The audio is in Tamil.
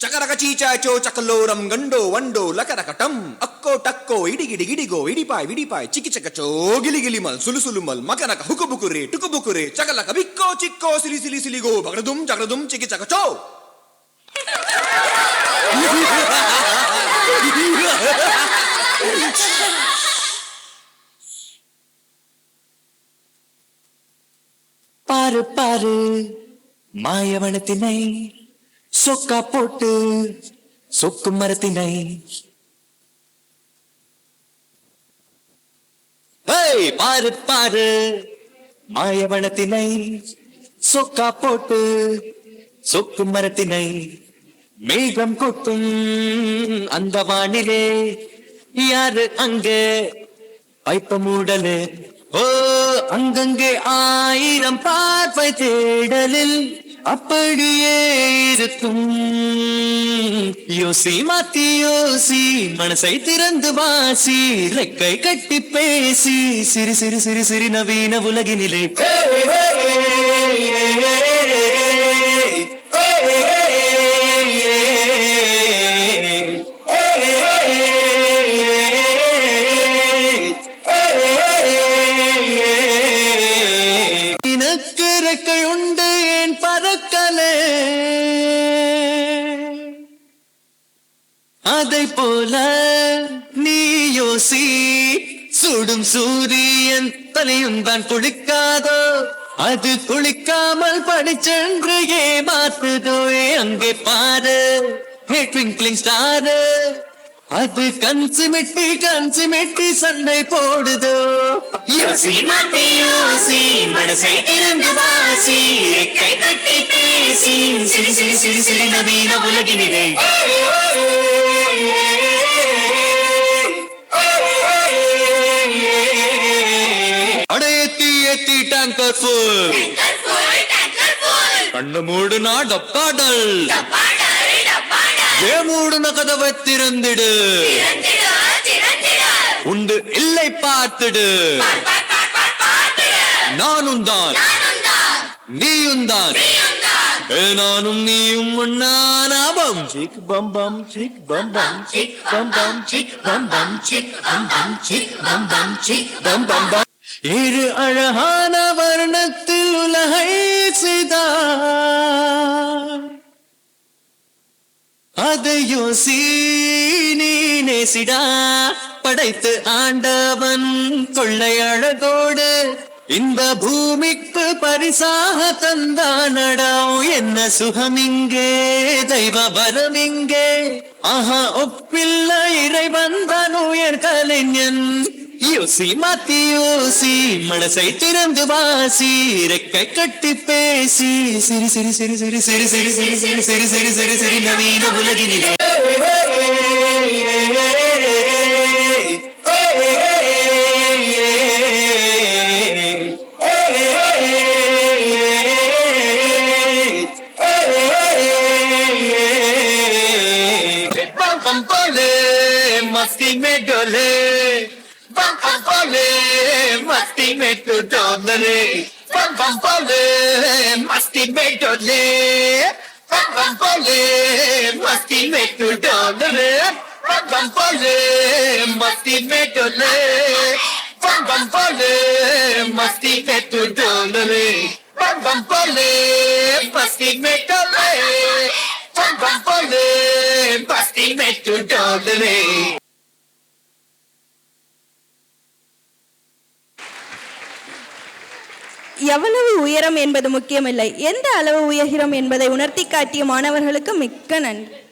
చకరక చీచాచో చకలోరం గండో వండో లకరకటం అక్కో టక్కో ఇడిగిడి గిడిగో ఇడిపాయ్ విడిపాయ్ చికిచకచో గిలిగిలిమల్ సులుసులుమల్ మకనక హుకుబుకురే టుకుబుకురే చకలక బిక్కో చిక్కో సిలి సిలి సిలిగో బగడదుం జగడదుం చికిచకచో. பாரு பாரு மாயவனத்தினை சொக்கா போட்டு சொக்கு மரத்தினை. பாரு பாரு மாயவனத்தினை சொக்கா போட்டு சொக்கு மரத்தினை. மேகம் கொட்டும் அந்த வானிலே யாரு அங்க பைப்ப மூடலு. ஓ அங்கங்கே ஆயிரம் பார்வை தேடலில் அப்படியே இருக்கும். யோசி மாத்தி யோசி மனசை திறந்து வாசி ரெக்கை கட்டி பேசி சிறு சிறு சிறு சிறு நவீன உலகினிலே. உண்டு ஏன் பறக்கலே அதை போல நீ யோசி. சுடும் சூரியன் தலையும் தான் குளிக்காதோ அது குளிக்காமல் படிச்சென்று ஏமாத்துதோ. அங்கே பாரு ட்விங்க்லிங் ஸ்டாரு அது கன்சிமெட்டி சண்டை போடுதோ. யோசி மாத்தி யோசி மனசை திறந்து வாசி கை கட்டி பேசி சிறு சிறு சிறு சிறு நவீன உலகினிலே. அடையத்தி ஏத்தி டேங்கர் ஃபுல் கண்ணு மூடுனா டப்பாடல் மூடுன கதவை திறந்திடு உண்டு இல்லை பார்த்துடு. நானும் தான் நீயும் தான் நானும் நீயும் ஒன்னானாபம். சிக் பம் பம் சிக் பம் பம் சிக் பம் பம் சிக் பம் பம் சிக் பம் பம் சிக் பம் பம் சிக் பம் பம் பம். இரு அழகான வர்ணத்தில் உலகை செய்தார் அதை யோசி நீ நேசிடா. படைத்து ஆண்டவன் கொள்ளை அழகோடு இந்த பூமிக்கு பரிசாக தந்தானடா. என்ன சுகமிங்கே தெய்வ வரமிங்கே ஆஹா ஒப்பில்ல இறைவன் தான் உயர் கலைஞன். யோசி மாத்தி யோசி மனசை திறந்து வாசி ரெக்கை கட்டி பேசி சிறு சிறு சிறு சிறு சிறு சிறு சிறு சிறு சிறு சிறு சிறு சிறு நவீன உலகினிலே. मस्ती में डोले बम बम बोले मस्ती में तू डोले बम बम बोले मस्ती में डोले बम बम बोले मस्ती में तू डोले बम बम बोले मस्ती में डोले बम बम बोले मस्ती में तू डोले बम बम बोले मस्ती में डोले बम बम बोले मस्ती में तू डोले. எவ்வளவு உயரம் என்பது முக்கியமில்லை, எந்த அளவு உயர்கிறோம் என்பதை உணர்த்தி காட்டிய மாணவர்களுக்கு மிக்க நன்றி.